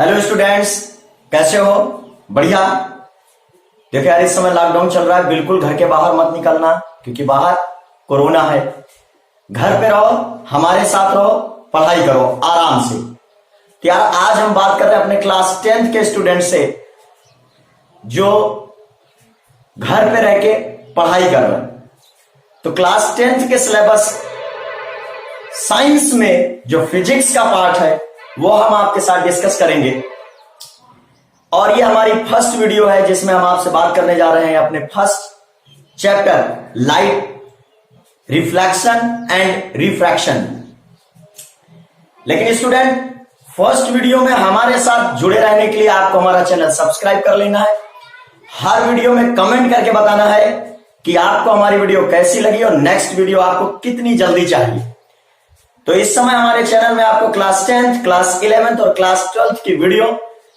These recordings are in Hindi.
हेलो स्टूडेंट्स, कैसे हो? बढ़िया। देखिए यार, इस समय लॉकडाउन चल रहा है, बिल्कुल घर के बाहर मत निकलना क्योंकि बाहर कोरोना है। घर पे रहो, हमारे साथ रहो, पढ़ाई करो आराम से। तो यार आज हम बात कर रहे हैं अपने क्लास 10th के स्टूडेंट से जो घर पे रह के पढ़ाई कर रहे हैं। तो क्लास 10th के सिलेबस साइंस में जो फिजिक्स का पार्ट है वो हम आपके साथ डिस्कस करेंगे। और ये हमारी फर्स्ट वीडियो है जिसमें हम आपसे बात करने जा रहे हैं अपने first chapter light, reflection and refraction. लेकिन स्टूडेंट, फर्स्ट वीडियो में हमारे साथ जुड़े रहने के लिए आपको हमारा चैनल सब्सक्राइब कर लेना है। हर वीडियो में कमेंट करके बताना है कि आपको हमारी वीडियो कैसी लगी और नेक्स्ट वीडियो आपको कितनी जल्दी चाहिए। तो इस समय हमारे चैनल में आपको क्लास 10th, क्लास 11th और क्लास 12th की वीडियो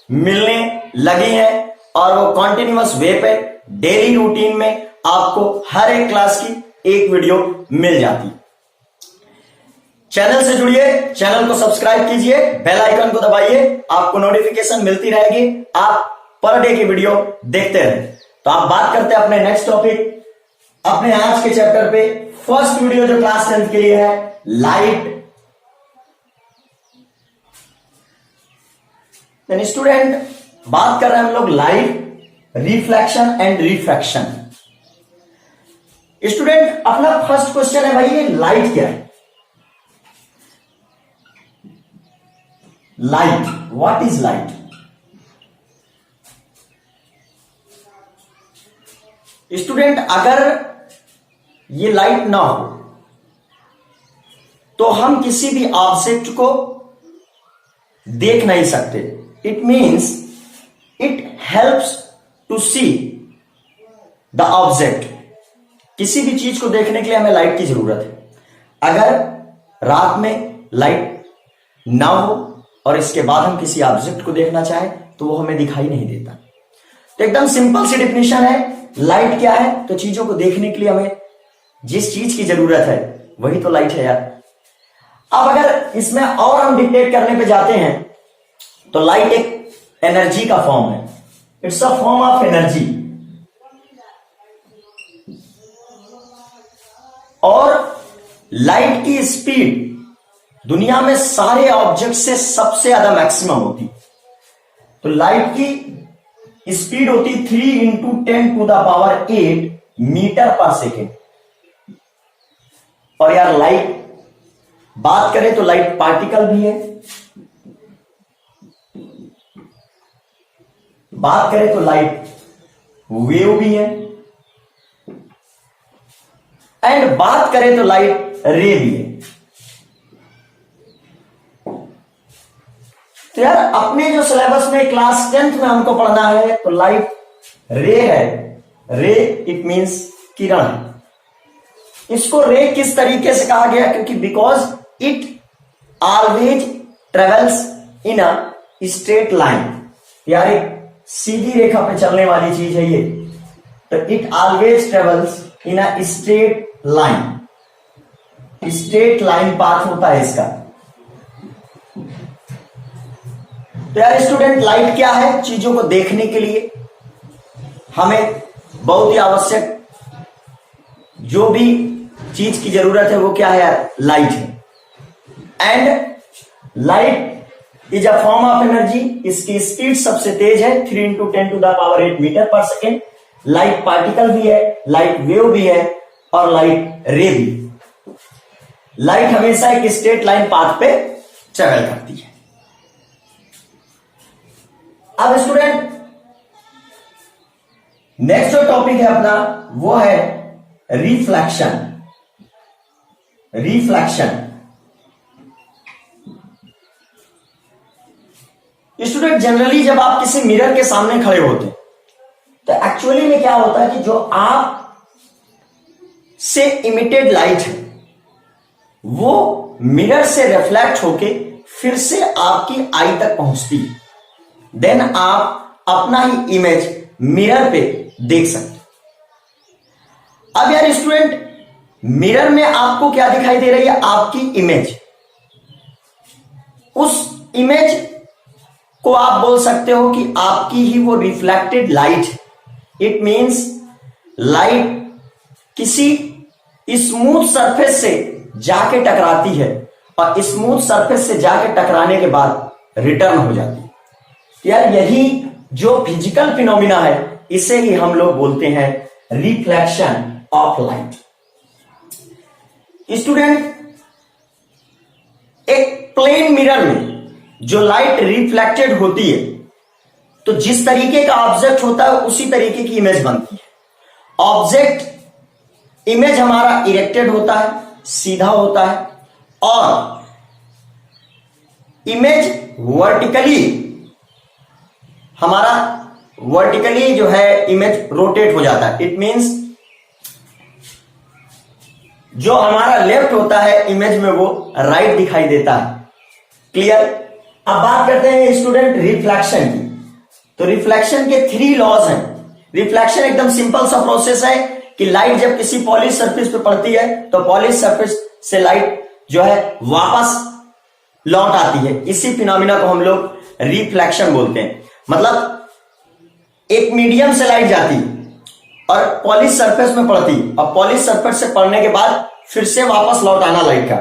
मिलने लगी है और वो कॉन्टिन्यूअस वे पे डेली रूटीन में आपको हर एक क्लास की एक वीडियो मिल जाती है। चैनल से जुड़िए, चैनल को सब्सक्राइब कीजिए, बेल आइकन को दबाइए, आपको नोटिफिकेशन मिलती रहेगी, आप पर डे की वीडियो देखते रहें। तो आप बात करते हैं अपने नेक्स्ट टॉपिक, अपने आज के चैप्टर पे। फर्स्ट वीडियो जो क्लास 10th के लिए है लाइट। स्टूडेंट, बात कर रहे हैं हम लोग light, reflection and refraction. Student, अपना फर्स्ट क्वेश्चन है भाई, ये लाइट क्या है? Light, what is light? Student, अगर ये लाइट ना हो तो हम किसी भी ऑब्जेक्ट को देख नहीं सकते। It means it helps to see the object. किसी भी चीज को देखने के लिए हमें लाइट की जरूरत है। अगर रात में लाइट ना हो और इसके बाद हम किसी ऑब्जेक्ट को देखना चाहें तो वो हमें दिखाई नहीं देता। तो एकदम सिंपल सी डिफिनेशन है, लाइट क्या है? तो चीजों को देखने के लिए हमें जिस चीज की जरूरत है वही तो लाइट है यार। अब अगर इसमें और हम डिटेक्ट करने पे जाते हैं तो लाइट एक एनर्जी का फॉर्म है। It's a form of energy. और लाइट की स्पीड दुनिया में सारे ऑब्जेक्ट से सबसे ज्यादा मैक्सिमम होती। तो लाइट की स्पीड होती 3 × 10⁸ मीटर पर सेकेंड। और यार लाइट बात करें तो लाइट पार्टिकल भी है, बात करें तो लाइट वेव भी है, एंड बात करें तो लाइट रे भी है। तो यार अपने जो सिलेबस में क्लास 10th में हमको पढ़ना है तो लाइट रे है। रे इट मींस किरण है। इसको रे किस तरीके से कहा गया? क्योंकि because it always travels in a straight line. यार एक सीधी रेखा पे चलने वाली चीज है ये। तो it always travels in a straight line. Straight line path होता है इसका। तो यार स्टूडेंट, लाइट क्या है? चीजों को देखने के लिए हमें बहुत ही आवश्यक जो भी चीज की जरूरत है वो क्या है यार? लाइट है। And light is a form of energy. इसकी स्पीड सबसे तेज है 3 × 10⁸ मीटर पर सेकेंड। लाइट पार्टिकल भी है, लाइट वेव भी है और लाइट रे भी। लाइट हमेशा एक स्ट्रेट लाइन पाथ पे ट्रेवल करती है। अब स्टूडेंट, नेक्स्ट जो टॉपिक है अपना वो है रिफ्लेक्शन। रिफ्लेक्शन स्टूडेंट, जनरली जब आप किसी मिरर के सामने खड़े होते हैं तो एक्चुअली में क्या होता है कि जो आप से इमिटेड लाइट है वो मिरर से रिफ्लेक्ट होके फिर से आपकी आई तक पहुंचती है। देन आप अपना ही इमेज मिरर पे देख सकते। अब यार स्टूडेंट, मिरर में आपको क्या दिखाई दे रही है? आपकी इमेज। उस इमेज को आप बोल सकते हो कि आपकी ही वो reflected light. It means light किसी स्मूथ सरफेस से जाके टकराती है और स्मूथ सरफेस से जाके टकराने के बाद रिटर्न हो जाती है। यार यही जो फिजिकल फिनोमिना है इसे ही हम लोग बोलते हैं रिफ्लेक्शन ऑफ लाइट। स्टूडेंट, एक प्लेन मिरर में जो लाइट रिफ्लेक्टेड होती है तो जिस तरीके का ऑब्जेक्ट होता है उसी तरीके की इमेज बनती है। ऑब्जेक्ट इमेज हमारा इरेक्टेड होता है, सीधा होता है, और इमेज वर्टिकली जो है इमेज रोटेट हो जाता है। इट मींस जो हमारा लेफ्ट होता है इमेज में वो राइट दिखाई देता है। क्लियर? अब बात करते हैं स्टूडेंट रिफ्लेक्शन की। तो रिफ्लेक्शन के 3 लॉज हैं। रिफ्लेक्शन एकदम सिंपल सा प्रोसेस है कि लाइट जब किसी पॉलिश सरफेस पे पड़ती है तो पॉलिश सरफेस से लाइट जो है वापस लौट आती है। इसी फिनोमिना को हम लोग रिफ्लेक्शन बोलते हैं। मतलब एक मीडियम से लाइट जाती और पॉलिश सरफेस में पड़ती और पॉलिश सरफेस से पड़ने के बाद फिर से वापस लौट आना लाइट का,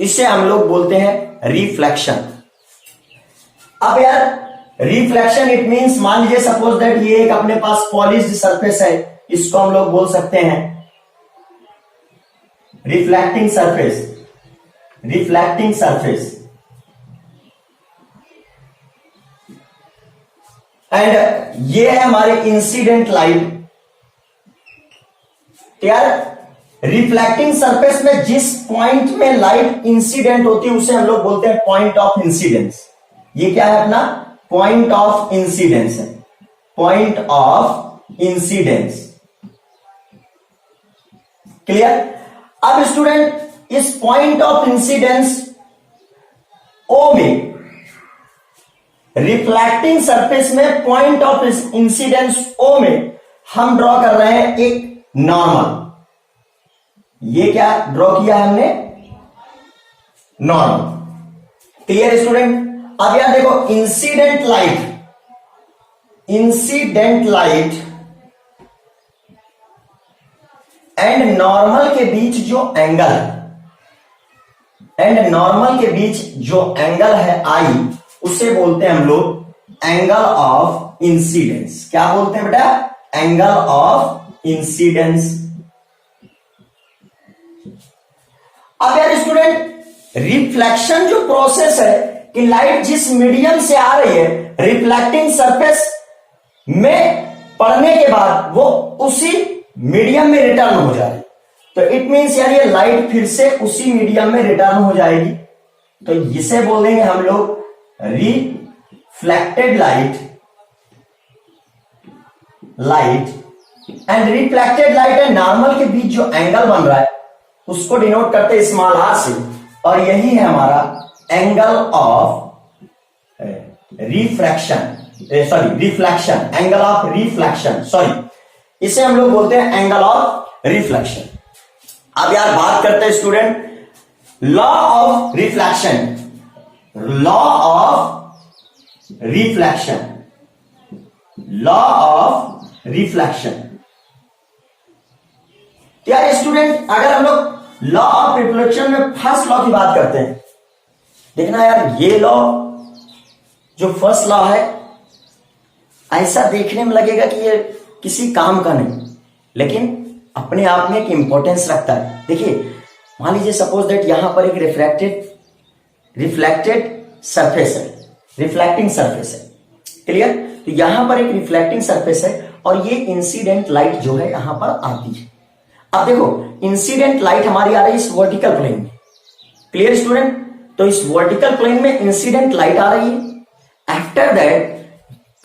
इसे हम लोग बोलते हैं रिफ्लेक्शन। अब यार रिफ्लेक्शन इट मींस, मान लीजिए सपोज दैट ये एक अपने पास पॉलिश्ड सरफेस है, इसको हम लोग बोल सकते हैं reflecting surface. Reflecting surface and ये है हमारे इंसिडेंट लाइट। यार रिफ्लेक्टिंग सरफेस में जिस पॉइंट में लाइट इंसिडेंट होती है उसे हम लोग बोलते हैं पॉइंट ऑफ इंसिडेंस। ये क्या है अपना? पॉइंट ऑफ इंसिडेंस है। Point of incidence. क्लियर? अब स्टूडेंट इस पॉइंट ऑफ इंसिडेंस ओ में, रिफ्लेक्टिंग सरफेस में पॉइंट ऑफ इंसिडेंस ओ में हम ड्रॉ कर रहे हैं एक नॉर्मल। ये क्या ड्रॉ किया है हमने? नॉर्मल। Clear student? अब यार देखो, इंसिडेंट लाइट एंड नॉर्मल के बीच जो एंगल है आई, उसे बोलते हैं हम लोग एंगल ऑफ इंसिडेंस। क्या बोलते हैं बेटा? Angle of incidence. अब यार स्टूडेंट, रिफ्लेक्शन जो प्रोसेस है कि लाइट जिस मीडियम से आ रही है रिफ्लेक्टिंग सरफेस में पड़ने के बाद वो उसी मीडियम में रिटर्न हो जाए, तो इट मींस यार ये लाइट फिर से उसी मीडियम में रिटर्न हो जाएगी। तो इसे बोलेंगे हम लोग reflected light and reflected light and normal के बीच जो एंगल बन रहा है उसको डिनोट करते हैं स्मॉल आर से, और यही है हमारा angle of reflection. Angle of reflection, sorry, इसे हम लोग बोलते हैं एंगल ऑफ रिफ्लेक्शन। अब यार बात करते हैं student law of reflection. Law of reflection. यार स्टूडेंट, अगर हम लोग लॉ ऑफ रिफ्लेक्शन में फर्स्ट लॉ की बात करते हैं, देखना यार ये लॉ जो फर्स्ट लॉ है ऐसा देखने में लगेगा कि ये किसी काम का नहीं, लेकिन अपने आप में एक इंपॉर्टेंस रखता है। देखिए, मान लीजिए सपोज दैट यहां पर एक रिफ्लेक्टेड सरफेस है, रिफ्लेक्टिंग सरफेस है। क्लियर? तो यहां पर एक रिफ्लेक्टिंग सरफेस है और ये इंसिडेंट लाइट जो है यहां पर आती है। अब देखो, इंसिडेंट लाइट हमारी आ रही है इस वर्टिकल प्लेन में। Clear student? तो इस वर्टिकल प्लेन में इंसिडेंट लाइट आ रही है। After that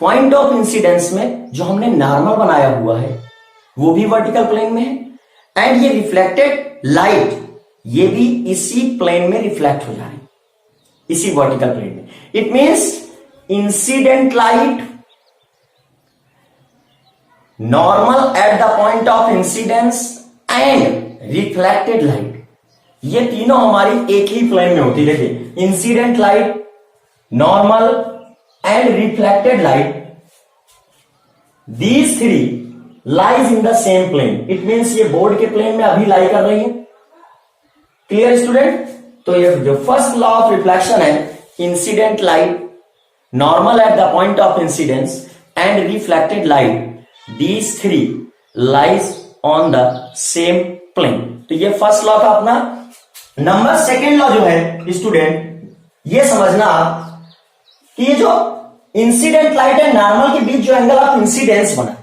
point of incidence में जो हमने नॉर्मल बनाया हुआ है वो भी वर्टिकल प्लेन में है एंड ये रिफ्लेक्टेड लाइट ये भी इसी प्लेन में रिफ्लेक्ट हो जा रही है, इसी वर्टिकल प्लेन में। It means incident light, normal at the point of incidence and reflected light, ये तीनों हमारी एक ही प्लेन में होती है। देखिए, incident light, normal and reflected light, these three lies in the same plane. It means ये बोर्ड के प्लेन में अभी लाई कर रही है. Clear student? तो ये जो फर्स्ट लॉ ऑफ रिफ्लेक्शन है, incident light normal at the point of incidence and reflected light, these three lies on the same plane. तो ये फर्स्ट लॉ था अपना. नंबर सेकेंड लॉ जो है स्टूडेंट, ये समझना आप कि ये जो इंसिडेंट लाइट एंड नॉर्मल के बीच जो एंगल ऑफ इंसिडेंस बना,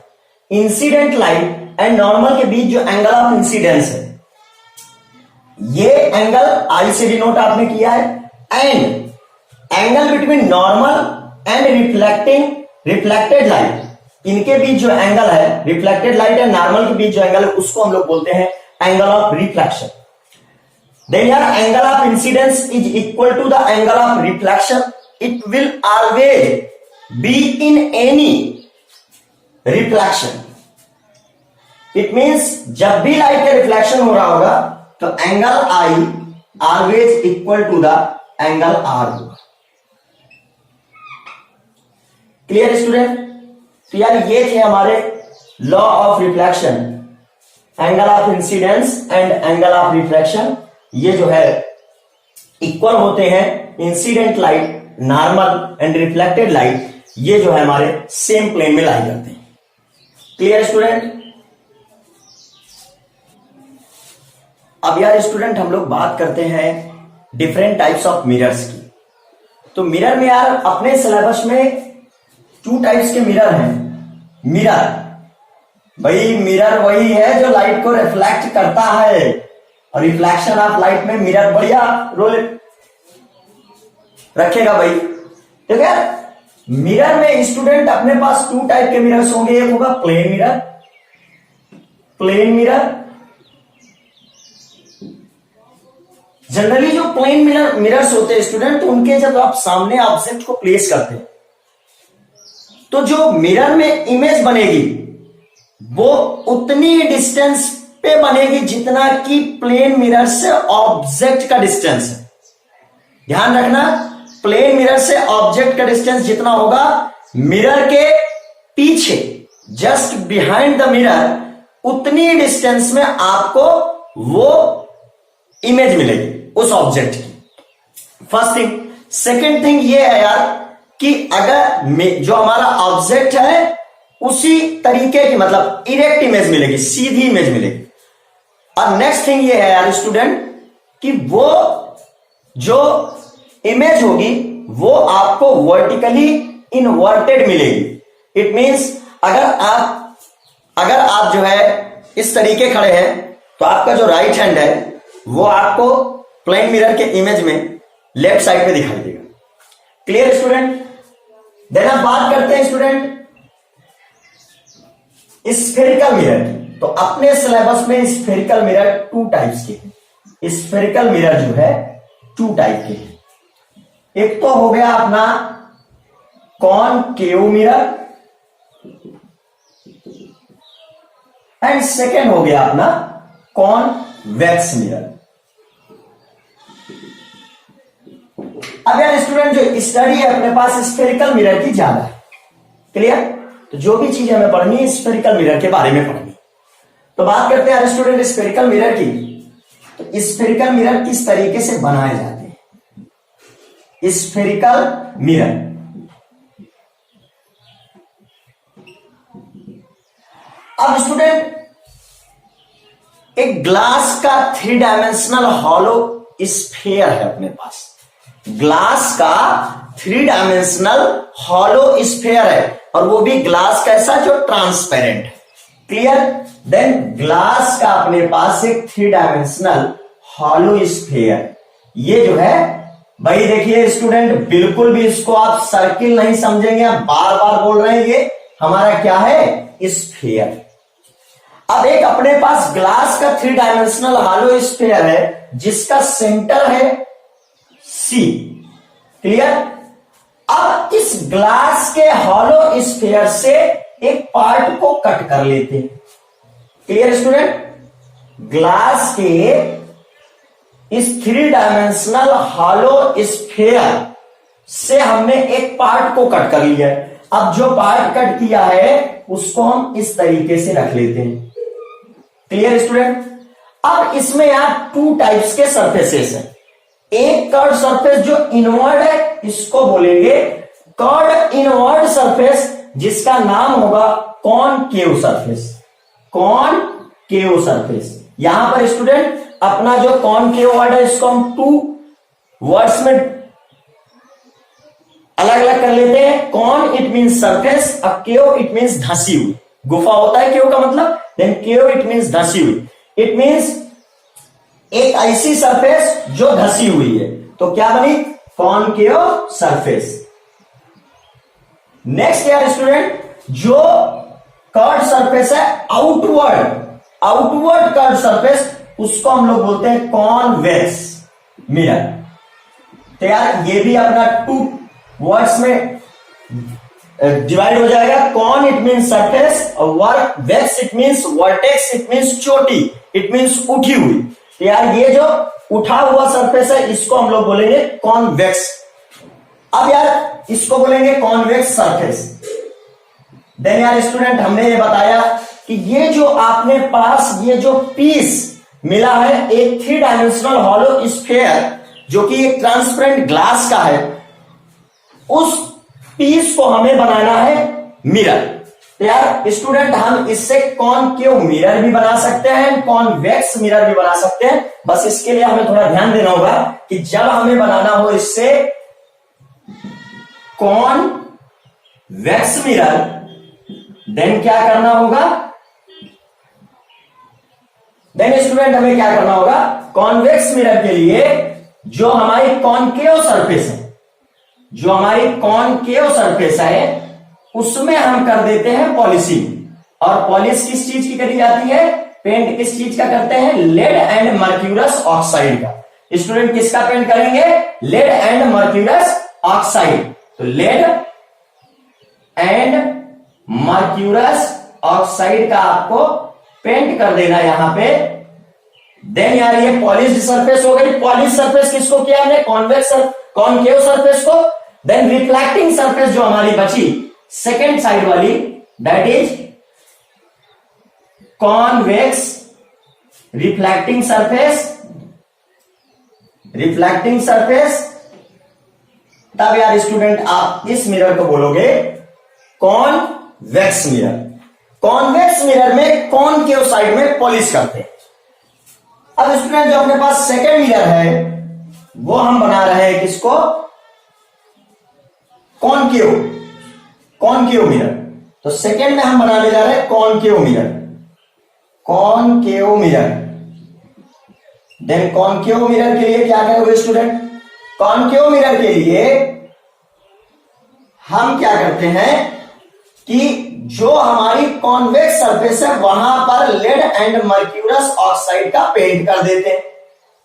इंसिडेंट लाइट एंड नॉर्मल के बीच जो एंगल ऑफ इंसिडेंस है, ये एंगल आई से डिनोट आपने किया है. And angle between normal and reflected light, इनके बीच जो एंगल है, रिफ्लेक्टेड लाइट एंड नॉर्मल के बीच जो एंगल है, उसको हम लोग बोलते हैं angle of reflection. Then your angle of incidence is equal to the angle of reflection. It will always be in any reflection. It means जब भी लाइट का रिफ्लेक्शन हो रहा होगा तो angle I always equal to the angle R होगा. Clear student? तो यार ये थे हमारे law of reflection, angle of incidence and angle of reflection. ये जो है इक्वल होते हैं. Incident light, normal and reflected light, ये जो है हमारे सेम प्लेन में लाई करते हैं. Clear student? अब यार स्टूडेंट हम लोग बात करते हैं डिफरेंट टाइप्स ऑफ मिरर्स की. तो मिरर में यार अपने सिलेबस में 2 टाइप्स के मिरर हैं. मिरर, भाई मिरर वही है जो लाइट को रिफ्लेक्ट करता है, और रिफ्लेक्शन ऑफ लाइट में मिरर बढ़िया रोल रखेगा भाई. ठीक है? मिरर में स्टूडेंट अपने पास 2 टाइप के मिरर्स होंगे. एक होगा plane mirror. Plane mirror generally जो प्लेन मिरर्स होते हैं स्टूडेंट, तो उनके जब आप सामने ऑब्जेक्ट को प्लेस करते हैं तो जो मिरर में इमेज बनेगी वो उतनी डिस्टेंस पे बनेगी जितना कि प्लेन मिरर से ऑब्जेक्ट का डिस्टेंस है. ध्यान रखना, प्लेन मिरर से ऑब्जेक्ट का डिस्टेंस जितना होगा, मिरर के पीछे जस्ट बिहाइंड द मिरर उतनी डिस्टेंस में आपको वो इमेज मिलेगी उस ऑब्जेक्ट की. First thing. सेकेंड थिंग ये है यार कि अगर जो हमारा ऑब्जेक्ट है उसी तरीके की, मतलब इरेक्ट इमेज मिलेगी, सीधी इमेज मिलेगी. और नेक्स्ट थिंग ये है यार स्टूडेंट कि वो जो इमेज होगी वो आपको वर्टिकली इनवर्टेड मिलेगी. इट मींस अगर आप जो है इस तरीके खड़े हैं तो आपका जो राइट हैंड है वो आपको प्लेन मिरर के इमेज में लेफ्ट साइड पे दिखाई देगा. Clear student? देन आप बात करते हैं स्टूडेंट स्फेरिकल मिरर की. तो अपने सिलेबस में स्फेरिकल मिरर 2 टाइप्स के. स्फेरिकल मिरर जो है 2 टाइप के. एक तो हो गया अपना कॉनकेव मिरर एंड सेकेंड हो गया अपना कॉन्वेक्स मिरर. अब यार स्टूडेंट जो स्टडी है अपने पास स्फेरिकल मिरर की ज्यादा है. क्लियर? तो जो भी चीज हमें पढ़नी है स्फेरिकल मिरर के बारे में पढ़नी. तो बात करते हैं स्टूडेंट स्फेरिकल मिरर की. तो स्फेरिकल मिरर किस तरीके से बनाए जाते हैं? स्फेरिकल मिरर, अब स्टूडेंट एक ग्लास का 3 डायमेंशनल हॉलो स्फीयर है अपने पास. ग्लास का 3 डायमेंशनल हॉलो स्फीयर है, और वो भी ग्लास कैसा, जो ट्रांसपेरेंट है. क्लियर? देन ग्लास का अपने पास एक 3 डायमेंशनल हॉलो स्फीयर. ये जो है भाई देखिए स्टूडेंट, बिल्कुल भी इसको आप सर्किल नहीं समझेंगे, आप बार बार बोल रहे हैं, ये हमारा क्या है, स्फीयर. अब एक अपने पास ग्लास का 3 डायमेंशनल हॉलो स्फीयर है जिसका सेंटर है C. क्लियर? अब इस ग्लास के हॉलो स्फीयर से एक पार्ट को कट कर लेते हैं. Clear student? ग्लास के इस 3 डायमेंशनल हॉलो स्फीयर से हमने एक पार्ट को कट कर लिया है। अब जो पार्ट कट किया है उसको हम इस तरीके से रख लेते हैं। Clear student? अब इसमें यार 2 टाइप्स के सरफेसेस हैं। एक कर्व सरफेस जो इनवर्ड है, इसको बोलेंगे कर्व इनवर्ड सरफेस, जिसका नाम होगा कॉनकेव सरफेस। Concave surface. यहां पर स्टूडेंट अपना जो कॉनकेव वर्ड है इसको हम 2 वर्ड्स में अलग अलग कर लेते हैं। कॉन इट मीन्स सरफेस, अब केव इट मीन्स धंसी हुई। गुफा होता है केव का मतलब, देन केव इट मीन्स धंसी हुई। इट मीन्स एक ऐसी सरफेस जो धंसी हुई है, तो क्या बनी? Concave surface. नेक्स्ट यार स्टूडेंट, जो कर्व सरफेस है आउटवर्ड कर्व सरफेस, उसको हम लोग बोलते हैं कॉन्वेक्स मिरर। तो यार ये भी अपना 2 वर्ड्स में डिवाइड हो जाएगा। कॉन इट मीन्स सरफेस और vex it means vertex, it means चोटी, इट मीन्स उठी हुई। तो यार ये जो उठा हुआ सरफेस है इसको हम लोग बोलेंगे कॉन्वेक्स। अब यार इसको बोलेंगे कॉन्वेक्स सरफेस। देन यार स्टूडेंट हमने ये बताया कि ये जो आपने पास ये जो पीस मिला है एक 3 डायमेंशनल हॉलो स्फीयर, जो कि एक ट्रांसपेरेंट ग्लास का है, उस पीस को हमें बनाना है मिरर। तो यार स्टूडेंट हम इससे कॉनकेव मिरर भी बना सकते हैं, कॉन्वेक्स मिरर भी बना सकते हैं। बस इसके लिए हमें थोड़ा ध्यान देना होगा कि जब हमें बनाना हो इससे कॉन्वेक्स मिरर, देन क्या करना होगा? देन स्टूडेंट हमें क्या करना होगा? कॉन्वेक्स मिरर के लिए जो हमारी कॉनकेव सरफेस है, जो हमारी कॉनकेव सरफेस है, उसमें हम कर देते हैं पॉलिशिंग। और पॉलिश किस चीज की करी जाती है? पेंट किस चीज का करते हैं? लेड एंड मर्क्यूरस ऑक्साइड का। स्टूडेंट किसका पेंट करेंगे? Lead and mercurous oxide. तो लेड एंड मर्क्यूरस ऑक्साइड का आपको पेंट कर देना यहां पे। देन यार ये पॉलिश्ड सरफेस हो गई। पॉलिश सरफेस किसको किया हमने? कॉन्वेक्स कॉनकेव सरफेस को। देन रिफ्लेक्टिंग सरफेस जो हमारी बची सेकेंड साइड वाली, that is convex reflecting surface. Reflecting surface, तब यार स्टूडेंट आप इस मिरर को बोलोगे कॉन्वेक्स मिरर। कॉन्वेक्स मिरर में कॉनकेव साइड में पॉलिश करते हैं। अब स्टूडेंट जो अपने पास सेकेंड मिरर है वो हम बना रहे हैं किसको? Concave mirror. तो सेकेंड में हम बनाने जा रहे हैं concave mirror. Concave mirror. Then concave mirror के लिए क्या करोगे स्टूडेंट? कॉनकेव मिरर के लिए हम क्या करते हैं कि जो हमारी कॉन्वेक्स सरफेस है वहां पर लेड एंड मर्क्यूरस ऑक्साइड का पेंट कर देते हैं।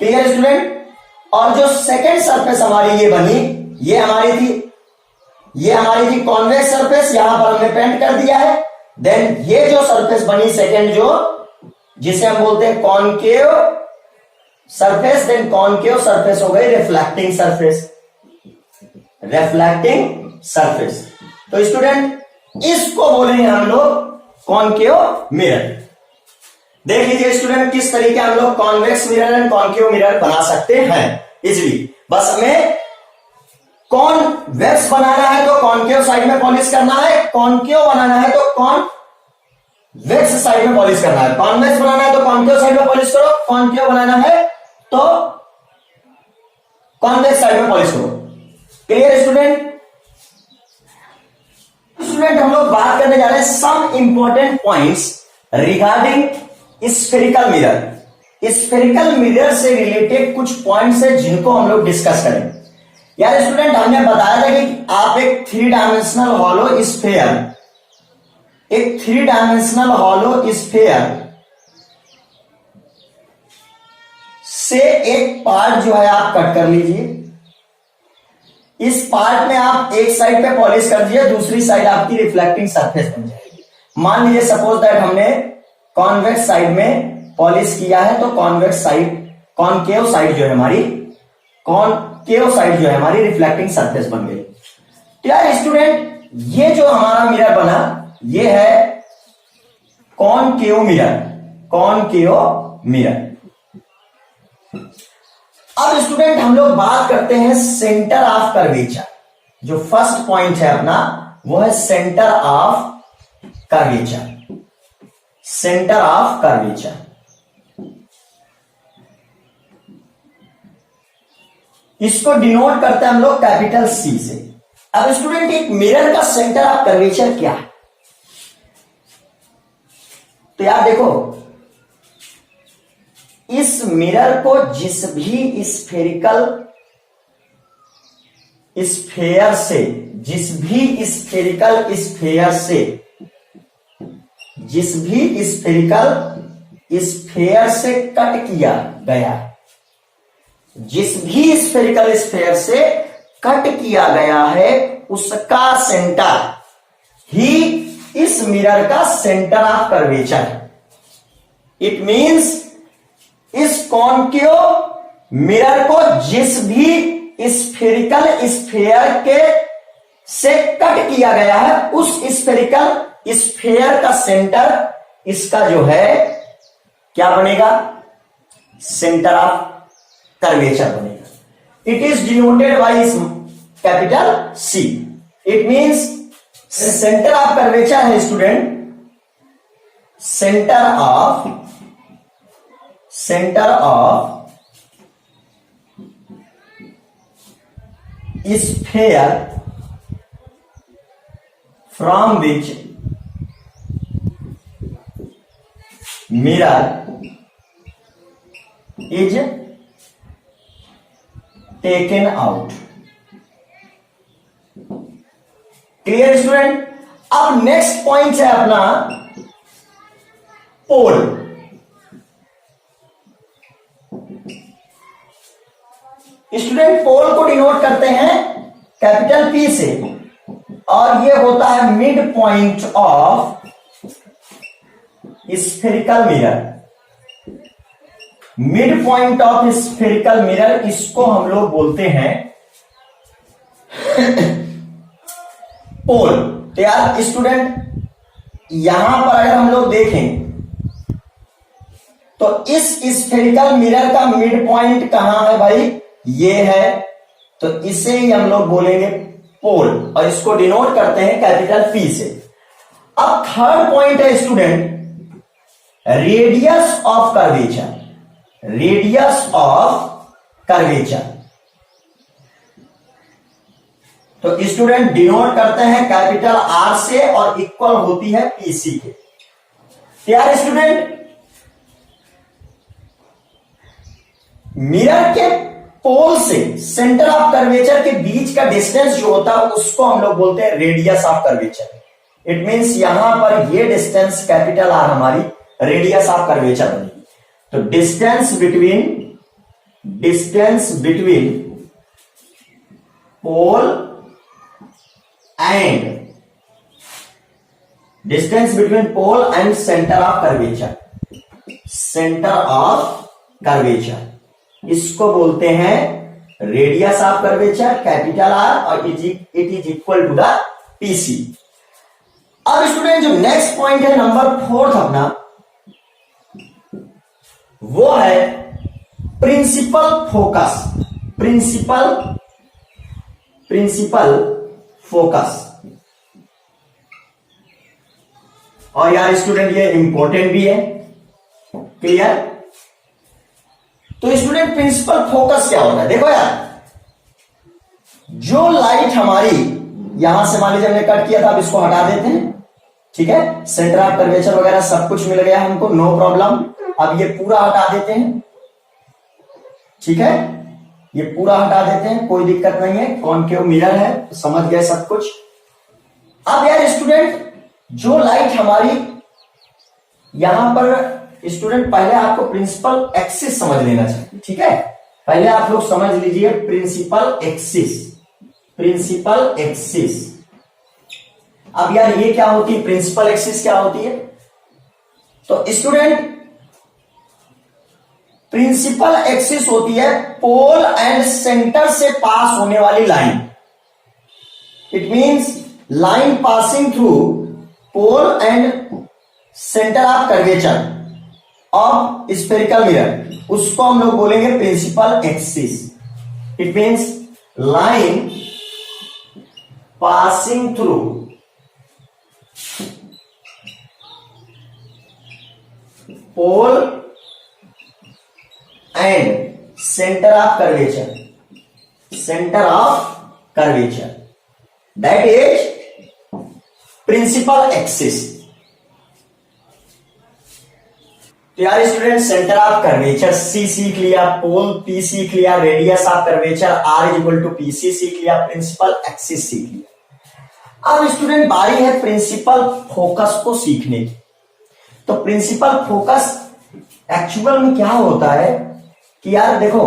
Clear student? और जो सेकेंड सरफेस हमारी ये बनी, ये हमारी थी कॉन्वेक्स सरफेस, यहां पर हमने पेंट कर दिया है। देन ये जो सरफेस बनी सेकेंड, जो जिसे हम बोलते हैं concave surface, then concave surface हो गई रिफ्लेक्टिंग सरफेस। Reflecting surface. तो स्टूडेंट इसको बोलेंगे हम लोग कॉनकेव मिरर। देख लीजिए स्टूडेंट किस तरीके हम लोग convex mirror and concave mirror बना सकते हैं इजिली। बस हमें कॉन्वेक्स बनाना है तो कॉनकेव साइड में पॉलिश करना है, कॉनकेव बनाना है तो कॉन्वेक्स साइड में पॉलिश करना है। कॉन्वेक्स बनाना है तो कॉनकेव साइड में पॉलिश करो, कॉनकेव बनाना है तो कॉन्वेक्स साइड में पॉलिश करो। Clear student? हम लोग बात करने जा रहे हैं some important points regarding spherical mirror. Spherical mirror से रिलेटेड कुछ पॉइंट्स है जिनको हम लोग डिस्कस करेंगे। यार स्टूडेंट हमने बताया था कि आप एक 3 डायमेंशनल हॉलो स्फीयर से एक पार्ट जो है आप कट कर लीजिए। इस पार्ट में आप एक साइड पे पॉलिश कर दीजिए, दूसरी साइड आपकी रिफ्लेक्टिंग सरफेस बन जाएगी। मान लीजिए सपोज दैट हमने कॉन्वेक्स साइड में पॉलिश किया है, तो कॉन्वेक्स साइड, कॉनकेव साइड जो है हमारी, कॉनकेव कॉनकेव साइड जो है हमारी रिफ्लेक्टिंग सरफेस बन गई। तो यार स्टूडेंट ये जो हमारा मिरर बना ये है कॉनकेव मिरर, कॉनकेव मिरर। अब स्टूडेंट हम लोग बात करते हैं सेंटर ऑफ कर्वेचर। जो फर्स्ट पॉइंट है अपना वो है centre of curvature, centre of curvature. इसको डिनोट करते हैं हम लोग कैपिटल सी से। अब स्टूडेंट एक मिरर का सेंटर ऑफ कर्वेचर क्या है? तो यार देखो इस मिरर को जिस भी स्फेरिकल स्फेयर से, जिस भी स्फेरिकल स्फेयर से, जिस भी स्फेरिकल स्फेयर से कट किया गया, जिस भी स्फेरिकल स्फेयर से कट किया गया है उसका सेंटर ही इस मिरर का सेंटर ऑफ कर्वेचर है। इट मींस इस कॉनकेव मिरर को जिस भी स्फेरिकल स्फेयर के से कट किया गया है उस स्फेरिकल स्फेयर का सेंटर इसका जो है क्या बनेगा? सेंटर ऑफ कर्वेचर बनेगा। It is denoted by capital C. It means centre of curvature है student centre of sphere from which mirror is taken out। Clear student? अब नेक्स्ट पॉइंट है अपना पोल। स्टूडेंट पोल को डिनोट करते हैं कैपिटल पी से और ये होता है mid point of spherical mirror. Mid point of spherical mirror इसको हम लोग बोलते हैं पोल। तो यार स्टूडेंट यहां पर अगर हम लोग देखें तो इस स्फेरिकल मिरर का मिड पॉइंट कहां है भाई? ये है। तो इसे ही हम लोग बोलेंगे पोल और इसको डिनोट करते हैं कैपिटल पी से। अब थर्ड पॉइंट है student radius of curvature. Radius of curvature तो स्टूडेंट डिनोट करते हैं कैपिटल आर से और इक्वल होती है पीसी के। यार स्टूडेंट मिरर के पोल से सेंटर ऑफ कर्वेचर के बीच का डिस्टेंस जो होता है उसको हम लोग बोलते हैं radius of curvature. It means यहां पर ये डिस्टेंस कैपिटल आर हमारी रेडियस ऑफ कर्वेचर बनेगी। तो distance between pole and centre of curvature, centre of curvature इसको बोलते हैं radius of curvature capital R और it is equal to the PC. अब स्टूडेंट जो नेक्स्ट पॉइंट है नंबर 4 अपना वो है प्रिंसिपल फोकस। प्रिंसिपल फोकस और यार स्टूडेंट ये इंपॉर्टेंट भी है। क्लियर? तो स्टूडेंट प्रिंसिपल फोकस क्या होता है? देखो यार जो लाइट हमारी यहां से मान लीजिए हमने कट किया था, अब इसको हटा देते हैं। ठीक है, सेंटर ऑफ कर्वेचर वगैरह सब कुछ मिल गया हमको, नो प्रॉब्लम। अब ये पूरा हटा देते हैं। ठीक है, ये पूरा हटा देते हैं, कोई दिक्कत नहीं है, कॉनकेव मिरर है, समझ गए सब कुछ। अब यार स्टूडेंट जो लाइट हमारी यहां पर स्टूडेंट पहले आपको प्रिंसिपल एक्सिस समझ लेना चाहिए। ठीक है, पहले आप लोग समझ लीजिए प्रिंसिपल एक्सिस। अब यार ये क्या होती है? प्रिंसिपल एक्सिस क्या होती है? तो स्टूडेंट प्रिंसिपल एक्सिस होती है पोल एंड सेंटर से पास होने वाली line. It means line passing through pole and centre of curvature of spherical mirror, उसको हम लोग बोलेंगे principal axis. It means line passing through pole and centre of curvature, centre of curvature, that is principal axis. तो यार student, centre of curvature C सीख लिया, पोल पी सीख लिया, radius of curvature R is equal to PC सीख लिया, प्रिंसिपल एक्सिस सीख लिया। अब स्टूडेंट बारी है प्रिंसिपल फोकस को सीखने की। तो प्रिंसिपल फोकस एक्चुअल में क्या होता है कि यार देखो,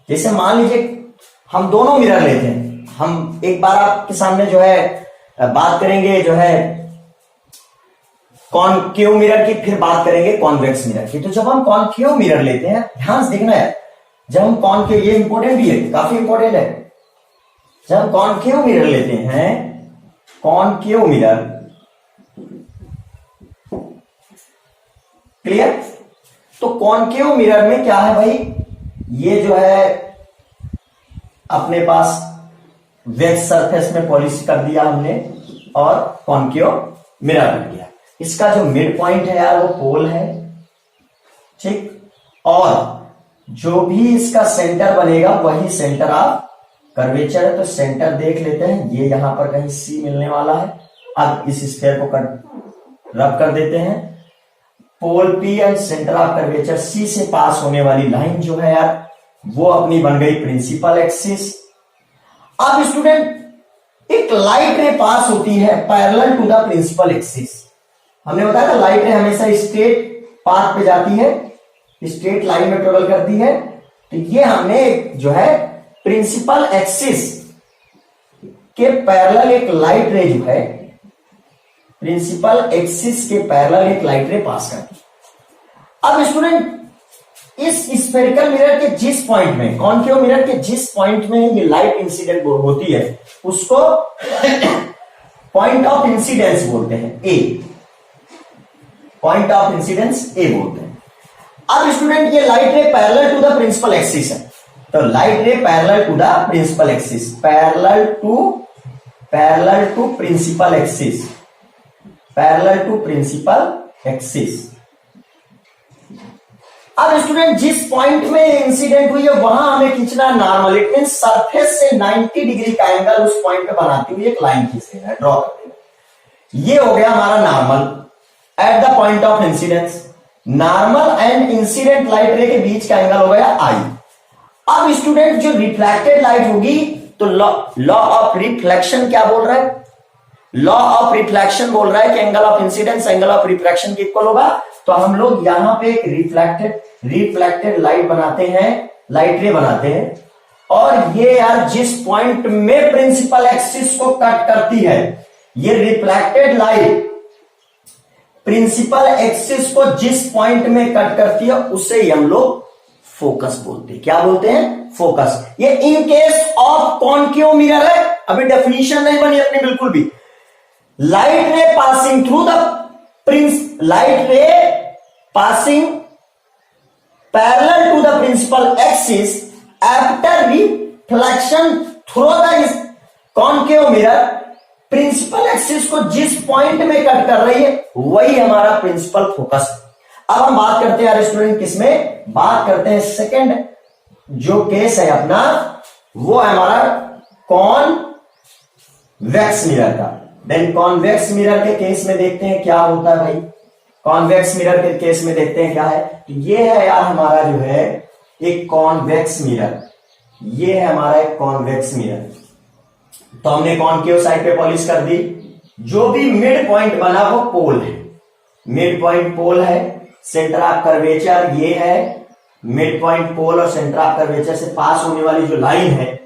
जैसे मान लीजिए हम दोनों मिरर लेते हैं, हम एक बार आपके सामने जो है बात करेंगे जो है कॉनकेव मिरर की, फिर बात करेंगे कॉन्वेक्स मिरर की। तो जब हम कॉनकेव मिरर लेते हैं, ध्यान से देखना है, जब हम कॉनकेव, ये इंपॉर्टेंट भी है, काफी इंपॉर्टेंट है, जब हम कॉनकेव मिरर लेते हैं, कॉनकेव मिरर, क्लियर? तो कॉनकेव मिरर में क्या है भाई, ये जो है अपने पास वेक्स सरफेस में पॉलिश कर दिया हमने और कॉनकेव मिरर बन गया। इसका जो मिड पॉइंट है यार वो पोल है, ठीक, और जो भी इसका सेंटर बनेगा वही सेंटर ऑफ कर्वेचर है। तो सेंटर देख लेते हैं, ये यहां पर कहीं सी मिलने वाला है। अब इस स्फीयर को रब कर देते हैं, pole P and centre of curvature C से पास होने वाली लाइन जो है यार वो अपनी बन गई प्रिंसिपल एक्सिस। अब स्टूडेंट एक लाइट रे पास होती है parallel to the principal axis. हमने बताया था लाइट रे हमेशा स्ट्रेट पाथ पे जाती है, स्ट्रेट लाइन में ट्रेवल करती है। तो ये हमने जो है प्रिंसिपल एक्सिस के पैरेलल एक लाइट रे जो है, प्रिंसिपल एक्सिस के पैरेलल एक लाइट रे पास करती है। अब स्टूडेंट इस स्फेरिकल मिरर के जिस पॉइंट में, कॉनकेव मिरर के जिस पॉइंट में ये लाइट इंसिडेंट होती है उसको पॉइंट ऑफ इंसिडेंस बोलते हैं, A, point of incidence A बोलते हैं। अब स्टूडेंट ये light ray parallel to the principal axis है, तो light ray parallel to the principal axis, parallel to principal axis, parallel to principal axis. अब स्टूडेंट जिस पॉइंट में इंसिडेंट हुई है वहां हमें खींचना नॉर्मल, इट मीन सरफेस से 90 डिग्री का एंगल उस पॉइंट पे बनाती हुई एक लाइन खींच देना है, ड्रॉ कर देना। ये हो गया हमारा normal at the point of incidence. Normal and incident light रे के बीच का एंगल हो गया आई। अब स्टूडेंट जो रिफ्लेक्टेड लाइट होगी, तो लॉ ऑफ रिफ्लेक्शन क्या बोल रहा है, लॉ ऑफ रिफ्लेक्शन बोल रहा है कि angle of incidence angle of refraction के इक्वल होगा। तो हम लोग यहां पे एक रिफ्लेक्टेड लाइट बनाते हैं, लाइट रे बनाते हैं, और ये यार जिस पॉइंट में प्रिंसिपल एक्सिस को कट करती है, ये रिफ्लेक्टेड लाइट प्रिंसिपल एक्सिस को जिस पॉइंट में कट करती है उसे ही हम लोग फोकस बोलते हैं। क्या बोलते हैं? फोकस। ये इन केस ऑफ कॉनकेव मिरर है, अभी डेफिनेशन नहीं बनी अपनी बिल्कुल भी। Light ray passing through the light ray passing parallel to the principal axis after reflection through the concave mirror, principal axis को जिस पॉइंट में कट कर रही है वही हमारा प्रिंसिपल फोकस है। अब हम बात करते हैं स्टूडेंट किसमें, बात करते हैं सेकंड जो केस है अपना, वो है हमारा कॉन्वेक्स मिरर का। देन कॉन्वेक्स मिरर के केस में देखते हैं क्या होता है भाई। कॉन्वेक्स मिरर के केस में देखते हैं क्या है। तो ये है यार हमारा जो है एक कॉन्वेक्स मिरर, ये है हमारा एक कॉन्वेक्स मिरर। तो हमने कॉनकेव साइड पे पॉलिश कर दी, जो भी मिड पॉइंट बना वो पोल है, मिड पॉइंट पोल है, सेंटर ऑफ कर्वेचर ये है, मिड पॉइंट पोल और सेंटर ऑफ कर्वेचर से पास होने वाली जो लाइन है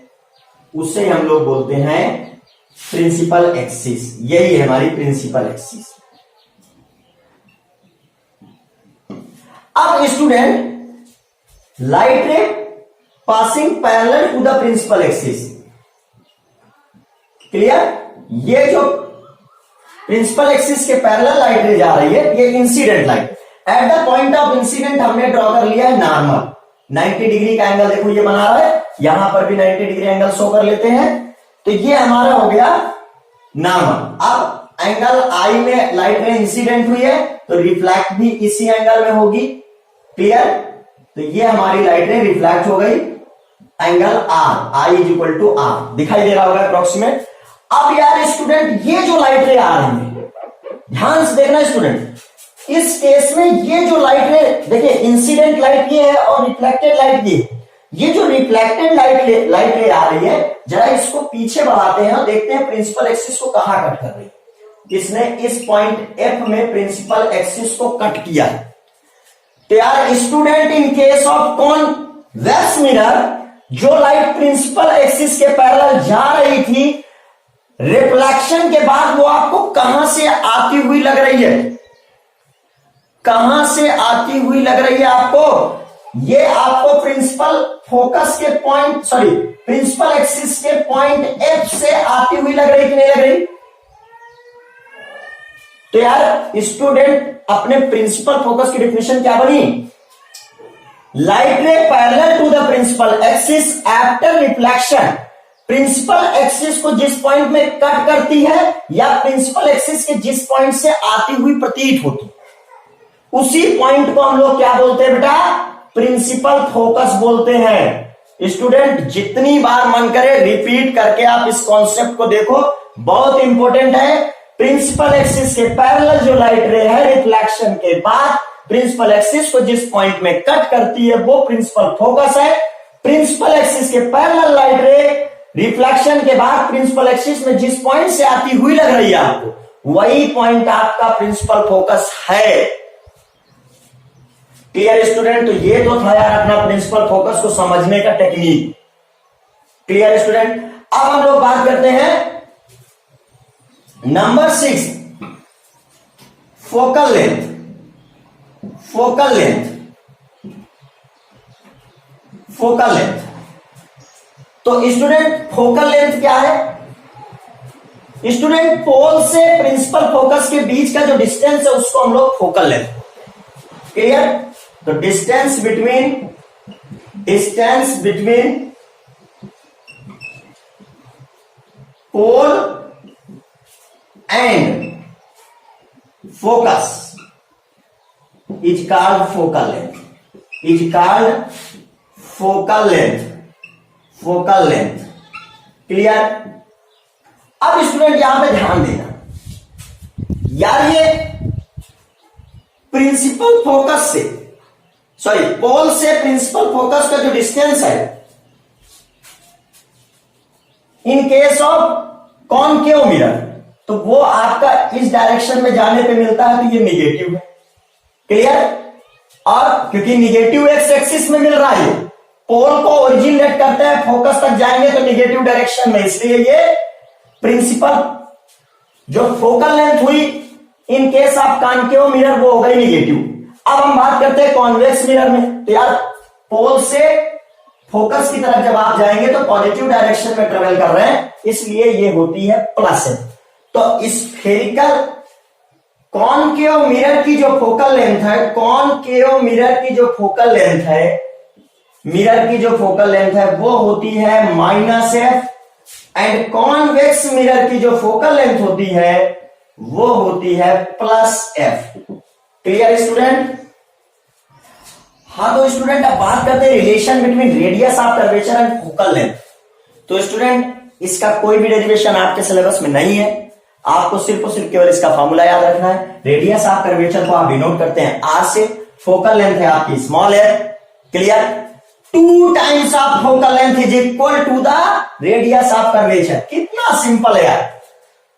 उसे हम लोग बोलते हैं प्रिंसिपल एक्सिस। यही है हमारी प्रिंसिपल एक्सिस। अब student light ray passing parallel to the principal axis. Clear? ये जो प्रिंसिपल एक्सिस के पैरेलल लाइट रे जा रही है, ये incident light. At the point of incident हमने ड्रॉ कर लिया है नॉर्मल 90 डिग्री का एंगल। देखो ये बना रहा है, यहां पर भी 90 डिग्री एंगल शो कर लेते हैं। तो ये हमारा हो गया नॉर्मल। अब एंगल आई में लाइट रे इंसिडेंट हुई है तो रिफ्लेक्ट भी इसी एंगल में होगी। क्लियर? तो ये हमारी लाइट रे रिफ्लेक्ट हो गई angle R, I is equal to R. दिखाई दे रहा होगा अप्रोक्सीमेट। अब यार स्टूडेंट, ये जो लाइट रे आ रही है, ध्यान से देखना स्टूडेंट, इस केस में ये जो लाइट रे, देखिए इंसिडेंट लाइट ये है और रिफ्लेक्टेड लाइट ये जो रिफ्लेक्टेड लाइट रे आ रही है, जरा इसको पीछे बढ़ाते हैं और देखते हैं प्रिंसिपल एक्सिस को कहां कट कर रही है। इसने इस पॉइंट एफ में प्रिंसिपल एक्सिस को कट किया। तो यार student, in case of convex mirror, जो लाइट प्रिंसिपल एक्सिस के पैरेलल जा रही थी, रिफ्लेक्शन के बाद वो आपको कहां से आती हुई लग रही है? कहां से आती हुई लग रही है आपको? ये आपको प्रिंसिपल फोकस के पॉइंट, सॉरी प्रिंसिपल एक्सिस के पॉइंट एफ से आती हुई लग रही कि नहीं लग रही? तो यार स्टूडेंट, अपने प्रिंसिपल फोकस की डेफिनेशन क्या बनी? Light ray parallel to the principal axis after reflection. Principal axis को जिस पॉइंट में कट करती है या प्रिंसिपल एक्सिस के जिस पॉइंट से आती हुई प्रतीत होती, उसी पॉइंट को हम लोग क्या बोलते हैं बेटा? प्रिंसिपल फोकस बोलते हैं। स्टूडेंट, जितनी बार मन करे रिपीट करके आप इस कॉन्सेप्ट को देखो, बहुत इंपॉर्टेंट है। प्रिंसिपल एक्सिस के पैरेलल जो लाइट रे है, रिफ्लेक्शन के बाद प्रिंसिपल एक्सिस को जिस पॉइंट में कट करती है वो प्रिंसिपल फोकस है। प्रिंसिपल एक्सिस के पैरेलल लाइट रे रिफ्लेक्शन के बाद प्रिंसिपल एक्सिस में जिस पॉइंट से आती हुई लग रही है आपको, वही पॉइंट आपका प्रिंसिपल फोकस है। Clear student? तो ये तो था यार अपना प्रिंसिपल फोकस को समझने का टेक्निक। Clear student? अब हम लोग बात करते हैं number 6, focal length. Focal length, focal length. तो स्टूडेंट, फोकल लेंथ क्या है? स्टूडेंट, पोल से प्रिंसिपल फोकस के बीच का जो डिस्टेंस है उसको हम लोग फोकल लेंथ। क्लियर? तो distance between pole and focus is called focal length, is called focal length, focal length. Clear? अब स्टूडेंट यहां पे ध्यान देना यार, ये प्रिंसिपल फोकस से, सॉरी पोल से प्रिंसिपल फोकस का जो डिस्टेंस है, in case of concave mirror, तो वो आपका इस डायरेक्शन में जाने पे मिलता है, तो ये निगेटिव है। क्लियर? और क्योंकि निगेटिव एक्स एक्सिस में मिल रहा है, पोल को ओरिजिन लेट करते हैं, फोकस तक जाएंगे तो निगेटिव डायरेक्शन में, इसलिए ये प्रिंसिपल जो फोकल लेंथ हुई इन केस ऑफ कॉनकेव मिरर वो हो गई निगेटिव। अब हम बात करते हैं कॉन्वेक्स मिरर में। तो यार पोल से फोकस की तरफ जब आप जाएंगे तो पॉजिटिव डायरेक्शन में ट्रेवल कर रहे हैं, इसलिए ये होती है प्लस। तो स्फेरिकल कॉनकेव मिरर की जो फोकल लेंथ है, कॉनकेव मिरर की जो फोकल लेंथ है, मिरर की जो फोकल लेंथ है वो होती है -f, एंड कॉन्वेक्स मिरर की जो फोकल लेंथ होती है वो होती है +f। Clear student? हाँ तो स्टूडेंट अब बात करते हैं relation between radius of curvature and focal length. तो स्टूडेंट इसका कोई भी डेरिवेशन आपके सिलेबस में नहीं है, आपको सिर्फ और सिर्फ केवल इसका फॉर्मूला याद रखना है। रेडियस ऑफ कर्वेचर को आप डिनोट करते हैं r से, फोकल लेंथ है आपकी स्मॉल है। Clear? 2 times of focal length is equal to the radius of curvature. कितना सिंपल है यार,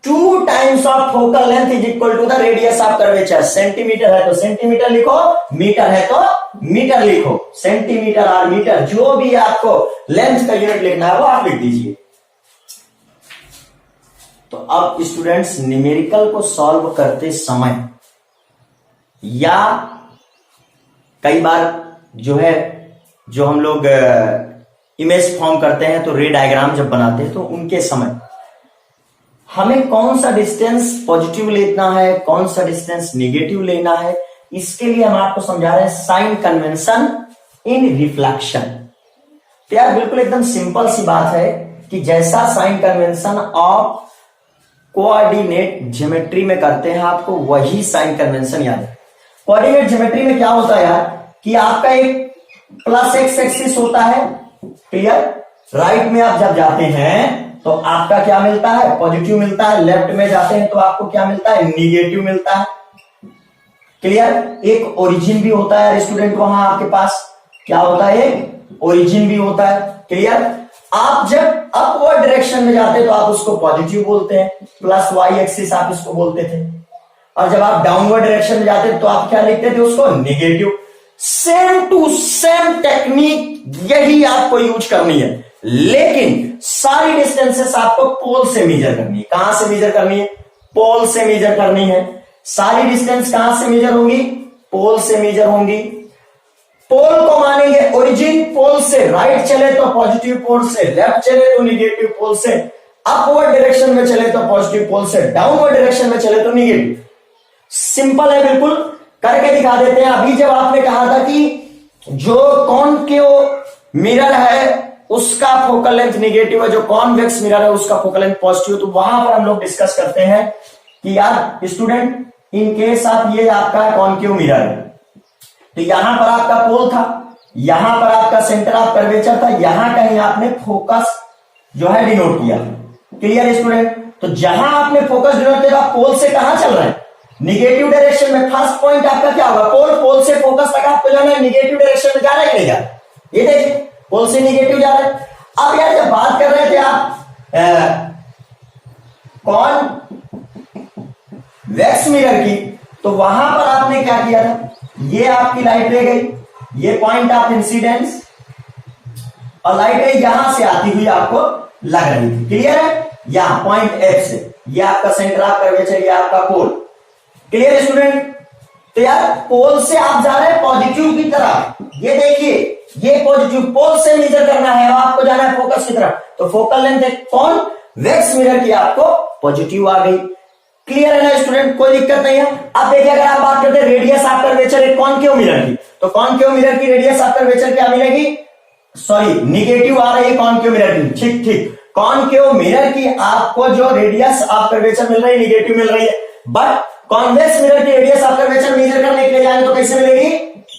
2 times of focal length is equal to the radius of curvature. Centimetre है तो सेंटीमीटर लिखो, मीटर है तो मीटर लिखो, सेंटीमीटर और मीटर जो भी आपको लेंथ का यूनिट लिखना है वो आप लिख दीजिए। तो अब स्टूडेंट्स न्यूमेरिकल को सॉल्व करते समय या कई बार जो है जो हम लोग इमेज फॉर्म करते हैं तो रे डायग्राम जब बनाते हैं तो उनके समय हमें कौन सा डिस्टेंस पॉजिटिव लेना है, कौन सा डिस्टेंस निगेटिव लेना है, इसके लिए हम आपको समझा रहे हैं साइन कन्वेंशन इन रिफ्लेक्शन। तो यार बिल्कुल एकदम सिंपल सी बात है कि जैसा साइन कन्वेंशन आप कोऑर्डिनेट ज्योमेट्री में करते हैं आपको वही साइन कन्वेंशन याद है। कोऑर्डिनेट ज्योमेट्री में क्या होता है यार कि आपका एक प्लस एक्स एक्सिस होता है, क्लियर। राइट में आप जब जाते हैं तो आपका क्या मिलता है, पॉजिटिव मिलता है। लेफ्ट में जाते हैं तो आपको क्या मिलता है, निगेटिव मिलता है, क्लियर। एक ओरिजिन भी होता है स्टूडेंट, वहां आपके पास क्या होता है, ओरिजिन भी होता है, क्लियर। आप जब अपवर्ड डायरेक्शन में जाते हैं तो आप उसको पॉजिटिव बोलते हैं, प्लस वाई एक्सिस आप इसको बोलते थे। और जब आप डाउनवर्ड डायरेक्शन में जाते हैं तो आप क्या लिखते थे उसको, negative. Same to same technique यही आपको यूज करनी है, लेकिन सारी डिस्टेंसेस आपको पोल से मेजर करनी है। कहां से मेजर करनी है, पोल से मेजर करनी है। सारी डिस्टेंस कहां से मेजर होंगी, पोल से मेजर होंगी। पोल को मानेंगे ओरिजिन, पोल से राइट चले तो पॉजिटिव, पोल से लेफ्ट चले तो निगेटिव, पोल से अपवर्ड डायरेक्शन में चले तो पॉजिटिव, पोल से डाउनवर्ड डायरेक्शन में चले तो निगेटिव। सिंपल है, बिल्कुल करके दिखा देते हैं। अभी जब आपने कहा था कि जो कॉनकेव मिरर है उसका फोकल लेंथ निगेटिव है, जो कॉन्वेक्स मिरर है उसका फोकल लेंथ पॉजिटिव, तो वहां पर हम लोग डिस्कस करते हैं कि यार स्टूडेंट इन केस आप ये आपका कॉनकेव मिरर है, तो यहां पर आपका पोल था, यहां पर आपका सेंटर ऑफ कर्वेचर था, यहां कहीं आपने फोकस जो है डिनोट किया, क्लियर स्टूडेंट। तो जहां आपने फोकस डिनोट किया पोल से कहां चल रहा है, निगेटिव डायरेक्शन में। फर्स्ट पॉइंट आपका क्या होगा, पोल, पोल से फोकस तक आपको जाना है, निगेटिव डायरेक्शन में जा रहा है कि नहीं जा रहा है, ये देखिए पोल से निगेटिव जा रहा है। अब यार जब बात कर रहे थे आप कॉन्वेक्स मिरर की, तो वहां पर आपने क्या किया था, ये आपकी लाइट रह गई, ये पॉइंट ऑफ इंसिडेंस, और लाइट रे यहां से आती हुई आपको लग रही थी, क्लियर है। यहां पॉइंट एफ से, ये आपका सेंटर ऑफ कर्वेचर, ये आपका पोल, क्लियर स्टूडेंट। तो यार पोल से आप जा रहे हैं पॉजिटिव की तरफ, ये देखिए ये पॉजिटिव, पोल से मेजर करना है, आपको जाना है फोकस की तरफ, तो फोकल लेंथ कॉन्वेक्स मिरर की आपको पॉजिटिव आ गई, क्लियर है ना स्टूडेंट, कोई दिक्कत नहीं है। अब देखिए अगर आप बात करते हैं रेडियस ऑफ कर्वेचर एक कॉनकेव मिरर की, तो कॉनकेव मिरर की रेडियस ऑफ कर्वेचर क्या मिलेगी, सॉरी निगेटिव आ रही है कॉनकेव मिरर की, ठीक ठीक। कॉनकेव मिरर की आपको जो रेडियस ऑफ कर्वेचर मिल रही है निगेटिव मिल रही है, बट कॉन्वेक्स मिरर की रेडियस ऑफ कर्वेचर मेजर करने के लिए जाए तो कैसे मिलेगी,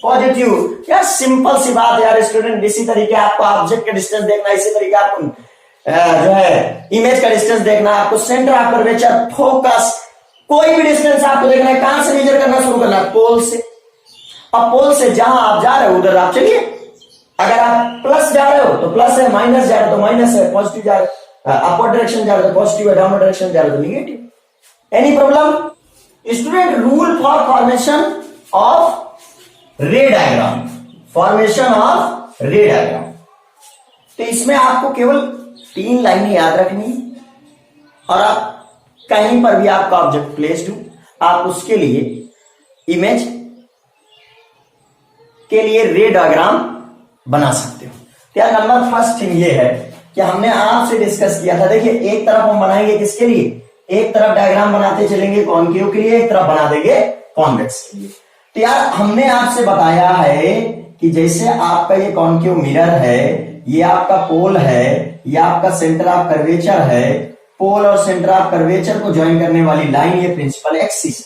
पॉजिटिव। यार सिंपल सी बात है यार स्टूडेंट, इसी तरीके आपको ऑब्जेक्ट का डिस्टेंस देखना, इसी तरीके आपको जो है इमेज का डिस्टेंस देखना, आपको सेंटर ऑफ कर्वेचर, फोकस, कोई भी डिस्टेंस आपको देखना है, कहां से मेजर करना शुरू करना है, पोल से। अब पोल से जहां आप जा रहे हो उधर आप चलिए, अगर आप प्लस जा रहे हो तो प्लस है, माइनस जा रहे हो तो माइनस है, पॉजिटिव जा रहे हो, अपवर्ड डायरेक्शन जा रहे हो तो पॉजिटिव है, डाउनवर्ड डायरेक्शन जा रहे हो तो negative. Any problem student, rule for formation of रे डायग्राम, फॉर्मेशन ऑफ रे डायग्राम। तो इसमें आपको केवल 3 लाइनें याद रखनी, और आप कहीं पर भी आपका ऑब्जेक्ट प्लेस्ड हो, आप उसके लिए इमेज के लिए रे डायग्राम बना सकते हो। तो यार नंबर फर्स्ट थिंग ये है कि हमने आपसे डिस्कस किया था, देखिए एक तरफ हम बनाएंगे किसके लिए, एक तरफ डायग्राम बनाते चलेंगे कॉनकेव के लिए, एक तरफ बना देंगे कॉन्वेक्स के लिए। तो यार हमने आपसे बताया है कि जैसे आपका ये कॉनकेव मिरर है, ये आपका पोल है, ये आपका सेंटर ऑफ कर्वेचर है, पोल और सेंटर ऑफ कर्वेचर को ज्वाइन करने वाली लाइन ये प्रिंसिपल एक्सिस।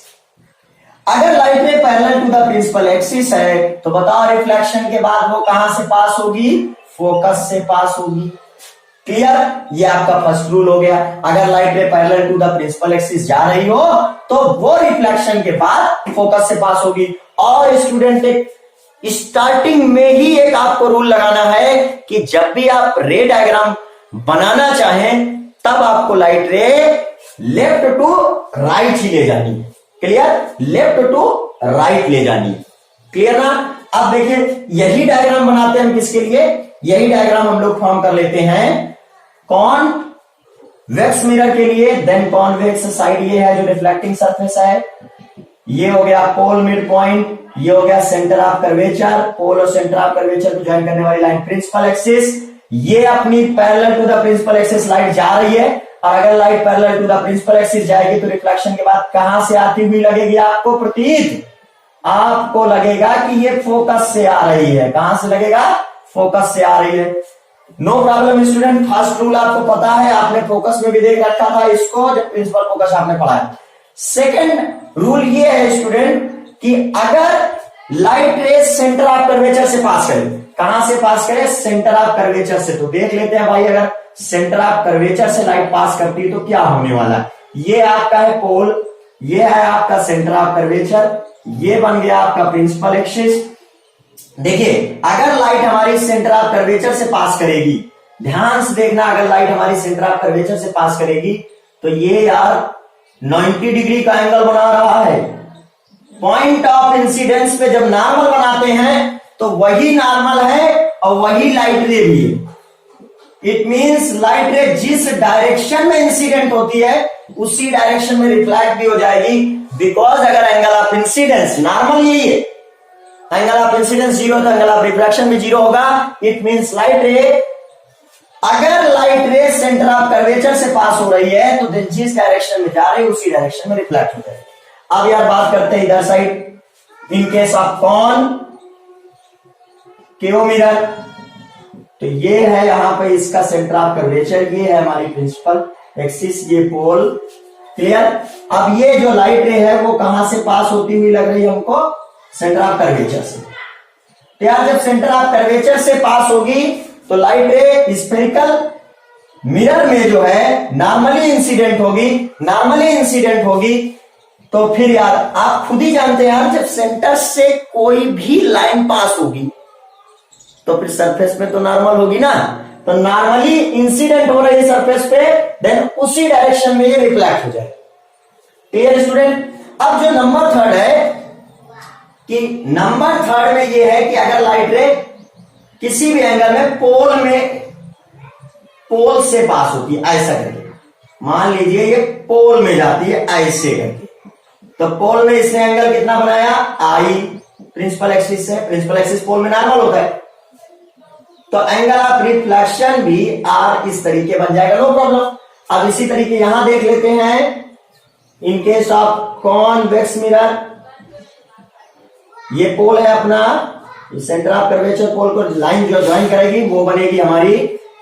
अगर light ray parallel to the principal axis है तो बताओ रिफ्लेक्शन के बाद वो कहां से पास होगी, फोकस से पास होगी, क्लियर। ये आपका फर्स्ट रूल हो गया। अगर light ray parallel to the principal axis जा रही हो तो वो रिफ्लेक्शन के बाद फोकस से पास होगी। और स्टूडेंट एक स्टार्टिंग में ही एक आपको रूल लगाना है कि जब भी आप रे डायग्राम बनाना चाहें तब आपको लाइट रे लेफ्ट टू राइट ही ले जानी है, क्लियर, लेफ्ट टू राइट ले जानी है, क्लियर ना। अब देखिए यही डायग्राम बनाते हैं हम किसके लिए, यही डायग्राम हम लोग फॉर्म कर लेते हैं कॉन्वेक्स मिरर के लिए। देन कॉन्वेक्स साइड ये है जो रिफ्लेक्टिंग सरफेस है, ये हो गया पोल मिड पॉइंट, ये हो गया सेंटर ऑफ कर्वेचर, पोल और सेंटर ऑफ कर्वेचर को ज्वाइन करने वाली लाइन प्रिंसिपल एक्सिस। ये अपनी parallel to the principal axis light जा रही है, और अगर light parallel to the principal axis जाएगी तो रिफ्लेक्शन के बाद कहां से आती हुई लगेगी आपको प्रतीत? आपको लगेगा कि ये फोकस से आ रही है। कहां से लगेगा? फोकस से आ रही है। No problem student, first rule आपको पता है, आपने फोकस में भी देख रखा था इसको जब प्रिंसिपल फोकस आपने पढ़ा है। सेकेंड रूल ये है स्टूडेंट कि अगर light rays centre of curvature से पास करे, कहां से पास करे? सेंटर ऑफ कर्वेचर से। तो देख लेते हैं भाई, अगर सेंटर ऑफ कर्वेचर से लाइट पास करती है तो क्या होने वाला है? ये आपका है पोल, ये है आपका सेंटर ऑफ कर्वेचर, ये बन गया आपका प्रिंसिपल एक्सिस। देखिए अगर लाइट हमारी सेंटर ऑफ कर्वेचर से पास करेगी, ध्यान से देखना, अगर लाइट हमारी सेंटर ऑफ कर्वेचर से पास करेगी तो ये यार 90 डिग्री का एंगल बना रहा है। पॉइंट ऑफ इंसिडेंस पे जब नॉर्मल बनाते हैं तो वही नॉर्मल है और वही लाइट रे भी है। इट मींस लाइट रे जिस डायरेक्शन में इंसिडेंट होती है उसी डायरेक्शन में रिफ्लेक्ट भी हो जाएगी, बिकॉज अगर एंगल ऑफ इंसिडेंस नॉर्मल यही है, एंगल ऑफ इंसिडेंस जीरो तो एंगल ऑफ रिफ्रैक्शन भी जीरो होगा। इट मींस लाइट रे, अगर लाइट रे सेंटर ऑफ कर्वेचर से पास हो रही है तो जिस डायरेक्शन में जा रही है उसी डायरेक्शन में रिफ्लेक्ट हो जाएगी। अब यार बात करते हैं इधर side, in case of concave mirror, तो ये है यहां पे इसका सेंटर ऑफ कर्वेचर, ये है हमारी प्रिंसिपल एक्सिस, ये पोल। क्लियर? अब ये जो लाइट रे है वो कहां से पास होती हुई लग रही है हमको? सेंटर ऑफ कर्वेचर से। तो यार जब सेंटर ऑफ कर्वेचर से पास होगी तो लाइट रे स्फेरिकल मिरर में जो है नॉर्मली इंसिडेंट होगी, तो फिर यार आप खुद ही जानते हैं यार, जब सेंटर से कोई भी लाइन पास होगी तो फिर सरफेस पे तो नॉर्मल होगी ना, तो नॉर्मली इंसिडेंट हो रही सरफेस पे, देन उसी डायरेक्शन में ये रिफ्लेक्ट हो जाए। Clear student? अब जो नंबर थर्ड है कि नंबर थर्ड में ये है कि अगर लाइट रे किसी भी एंगल में पोल से पास होती है ऐसा करके, मान लीजिए ये पोल में जाती है ऐसे करके, तो पोल में इसने एंगल कितना बनाया? आई प्रिंसिपल एक्सिस से, प्रिंसिपल एक्सिस पोल में नॉर्मल होता है, तो एंगल ऑफ रिफ्लेक्शन भी आर इस तरीके बन जाएगा, नो प्रॉब्लम। अब इसी तरीके यहां देख लेते हैं, इन केस ऑफ कॉन्वेक्स मिरर, ये पोल है अपना, सेंटर ऑफ कर्वेचर पोल को लाइन जो ज्वाइन करेगी वो बनेगी हमारी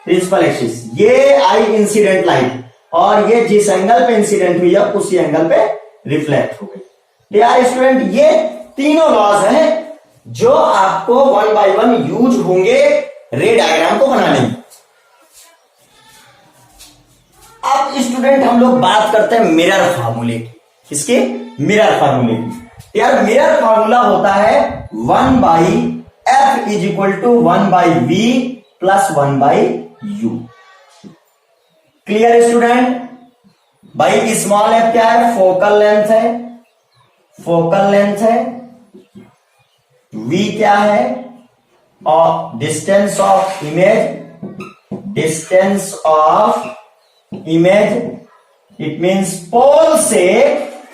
प्रिंसिपल एक्सिस। ये आई इंसिडेंट लाइट, और ये जिस एंगल पे इंसिडेंट हुई है उसी एंगल पे रिफ्लेक्ट हो गई। यार स्टूडेंट ये तीनों लॉज हैं जो आपको 1 by 1 यूज होंगे रे डायग्राम को बनाने में। अब स्टूडेंट हम लोग बात करते हैं मिरर फार्मूले की। किसके? मिरर फार्मूले की। यार मिरर फार्मूला होता है 1 by F is equal to 1 by V plus 1 by U। Clear student? भाई स्मॉल एफ क्या है? फोकल लेंथ है, फोकल लेंथ है। V क्या है? और distance of image, distance of image, it means pole से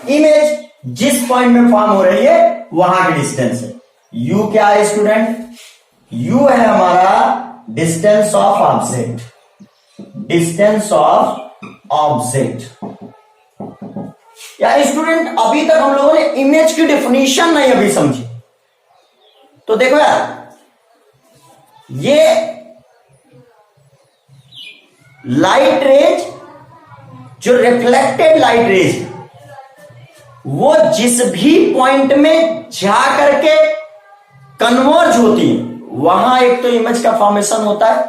इमेज जिस पॉइंट में फॉर्म हो रही है वहां की डिस्टेंस है। U क्या है स्टूडेंट? U है हमारा distance of object, distance of object. या स्टूडेंट अभी तक हम लोगों ने इमेज की डेफिनेशन नहीं अभी समझी, तो देखो यार ये लाइट रेज, जो रिफ्लेक्टेड लाइट रेज, वो जिस भी पॉइंट में जा करके कन्वर्ज होती है वहां एक तो इमेज का फॉर्मेशन होता है,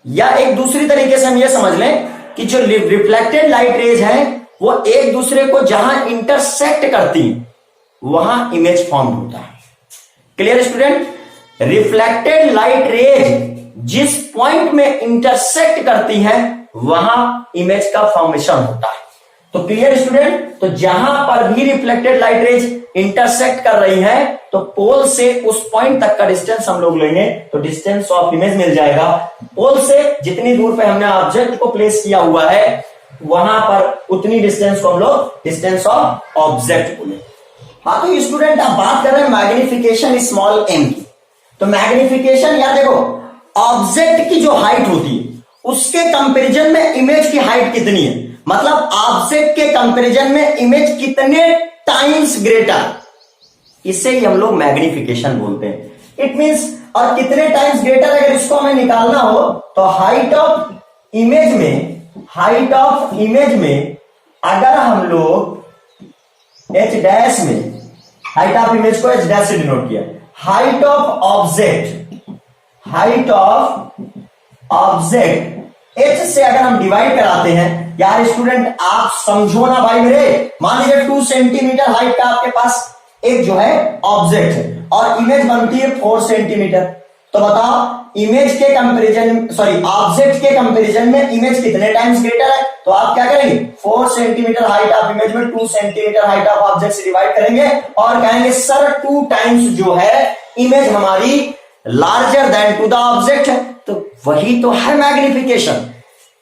या एक दूसरी तरीके से हम ये समझ लें कि जो रिफ्लेक्टेड लाइट रेज है वो एक दूसरे को जहां इंटरसेक्ट करती है वहां इमेज फॉर्म होता है। Clear student? Reflected light rays जिस पॉइंट में इंटरसेक्ट करती है वहां इमेज का फॉर्मेशन होता है। तो क्लियर स्टूडेंट? तो जहां पर भी रिफ्लेक्टेड लाइट रेज इंटरसेक्ट कर रही है तो पोल से उस पॉइंट तक का डिस्टेंस हम लोग लेंगे तो डिस्टेंस ऑफ इमेज मिल जाएगा। पोल से जितनी दूर पे हमने ऑब्जेक्ट को प्लेस किया हुआ है वहां पर उतनी डिस्टेंस को हम लोग डिस्टेंस ऑफ ऑब्जेक्ट बोले। हाँ तो स्टूडेंट आप बात कर रहे हैं मैग्निफिकेशन स्मॉल एम की, तो मैग्निफिकेशन या देखो ऑब्जेक्ट की जो हाइट होती है उसके कंपैरिजन में इमेज की हाइट कितनी है, मतलब ऑब्जेक्ट के कंपैरिजन में इमेज कितने टाइम्स ग्रेटर, इसे ही हम लोग मैग्निफिकेशन बोलते हैं। इट मींस और कितने टाइम्स ग्रेटर अगर इसको हमें निकालना हो तो हाइट ऑफ इमेज में अगर हम लोग एच डैश में हाइट ऑफ इमेज को एच डैश से डिनोट किया, हाइट ऑफ ऑब्जेक्ट एच से अगर हम डिवाइड कराते हैं, यार स्टूडेंट आप समझो ना भाई मेरे, मान लीजिए 2 सेंटीमीटर हाइट का आपके पास एक जो है ऑब्जेक्ट है और इमेज बनती है 4 सेंटीमीटर, तो बताओ इमेज के कंपैरिजन ऑब्जेक्ट के कंपैरिजन में इमेज कितने टाइम्स ग्रेटर है, तो आप क्या करेंगे 4 सेंटीमीटर हाइट ऑफ इमेज में 2 सेंटीमीटर हाइट ऑफ ऑब्जेक्ट से डिवाइड करेंगे और कहेंगे सर 2 टाइम्स जो है इमेज हमारी larger than to the object है, तो वही तो है मैग्निफिकेशन।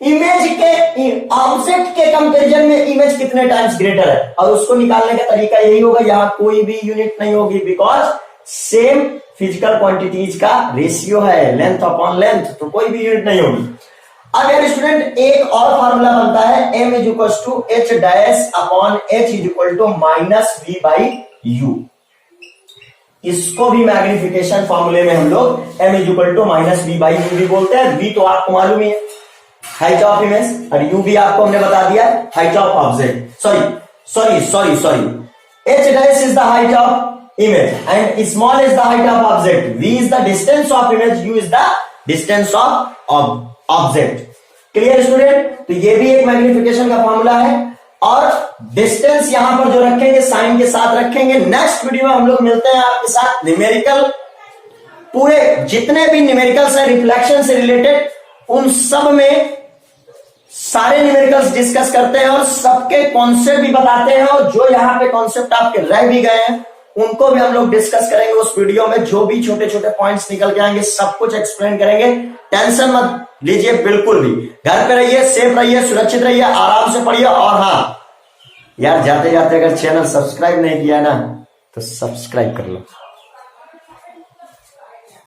इमेज के ऑब्जेक्ट के कंपैरिजन में इमेज कितने टाइम्स ग्रेटर है और उसको निकालने का तरीका यही होगा, यहां कोई भी यूनिट नहीं होगी बिकॉज सेम फिजिकल क्वांटिटीज का रेशियो है, लेंथ अपॉन लेंथ, तो कोई भी यूनिट नहीं होगी। अब यार स्टूडेंट एक और फार्मूला बनता है m is to h dash upon h is equal to minus v by u, इसको भी मैग्निफिकेशन फॉर्मूले में हम लोग m is equal to minus v by u भी बोलते हैं। v तो आपको मालूम ही है हाइट ऑफ इमेज और u भी आपको हमने बता दिया height of object, sorry h dash is the height of image and small is the height of object, v is the distance of image, u is the distance of object। Clear student, तो ये भी एक मैग्निफिकेशन का फॉर्मूला है और डिस्टेंस यहां पर जो रखेंगे साइन के साथ रखेंगे। नेक्स्ट वीडियो में हम लोग मिलते हैं आपके साथ न्यूमेरिकल, पूरे जितने भी न्यूमेरिकल्स हैं रिफ्लेक्शन से रिलेटेड उन सब में सारे न्यूमेरिकल्स डिस्कस करते हैं और सबके कॉन्सेप्ट भी बताते हैं और जो यहाँ पे कॉन्सेप्ट आपके रह भी गए हैं उनको भी हम लोग डिस्कस करेंगे उस वीडियो में। जो भी छोटे छोटे पॉइंट्स निकल के आएंगे सब कुछ एक्सप्लेन करेंगे, टेंशन मत लीजिए बिल्कुल भी। घर पे रहिए, सेफ रहिए, सुरक्षित रहिए, आराम से पढ़िए। और हाँ यार जाते जाते अगर चैनल सब्सक्राइब नहीं किया ना तो सब्सक्राइब कर लो।